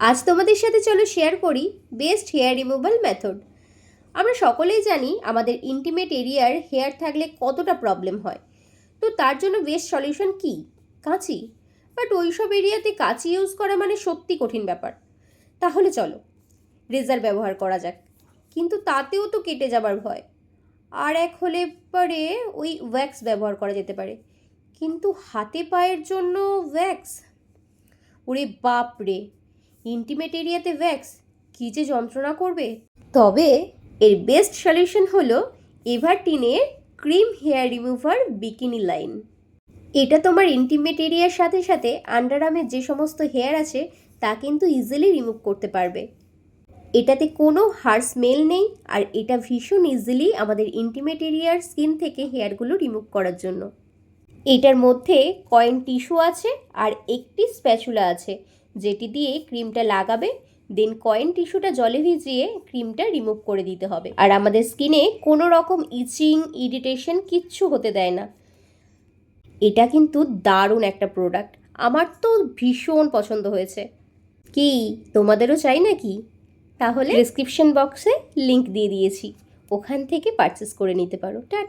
আজ তোমাদের সাথে চলো শেয়ার করি বেস্ট হেয়ার রিমুভাল মেথড। আমরা সকলেই জানি আমাদের ইন্টিমেট এরিয়ার হেয়ার থাকলে কতটা প্রবলেম হয়। তো তার জন্য বেস্ট সলিউশন কি? কাঁচি। বাট ওইসব এরিয়াতে কাঁচি ইউজ করা মানে সত্যি কঠিন ব্যাপার। তাহলে চলো রেজার ব্যবহার করা যাক, কিন্তু তাতেও তো কেটে যাবার ভয়। আর এক হলে পরে ওই ওয়্যাক্স ব্যবহার করা যেতে পারে, কিন্তু হাতে পায়ের জন্য ওয়্যাক্স, ওরে বাপ রে! ইন্টিমেট এরিয়াতে ভ্যাক্স কী যে যন্ত্রণা করবে। তবে এর বেস্ট সলিউশন হলো এভারটিনের cream hair remover bikini line. এটা তোমার ইন্টিমেট এরিয়ার সাথে সাথে আন্ডারআর্মের যে সমস্ত হেয়ার আছে তা কিন্তু ইজিলি রিমুভ করতে পারবে। এটাতে কোনো হার স্মেল নেই, আর এটা ভীষণ ইজিলি আমাদের ইন্টিমেট এরিয়ার স্কিন থেকে হেয়ারগুলো রিমুভ করার জন্য। এটার মধ্যে কয়েন টিস্যু আছে আর একটি স্প্যাচুলা আছে, যেটি দিয়ে ক্রিমটা লাগাবে, দেন কয়েন টিস্যুটা জলে ভিজিয়ে ক্রিমটা রিমুভ করে দিতে হবে। আর আমাদের স্কিনে কোনো রকম ইচিং ইরিটেশন কিচ্ছু হতে দেয় না। এটা কিন্তু দারুণ একটা প্রোডাক্ট, আমার তো ভীষণ পছন্দ হয়েছে। কি তোমাদেরও চাই নাকি? তাহলে ডেসক্রিপশন বক্সে লিংক দিয়ে দিয়েছি, ওখান থেকে পারচেস করে নিতে পারো। টাটা।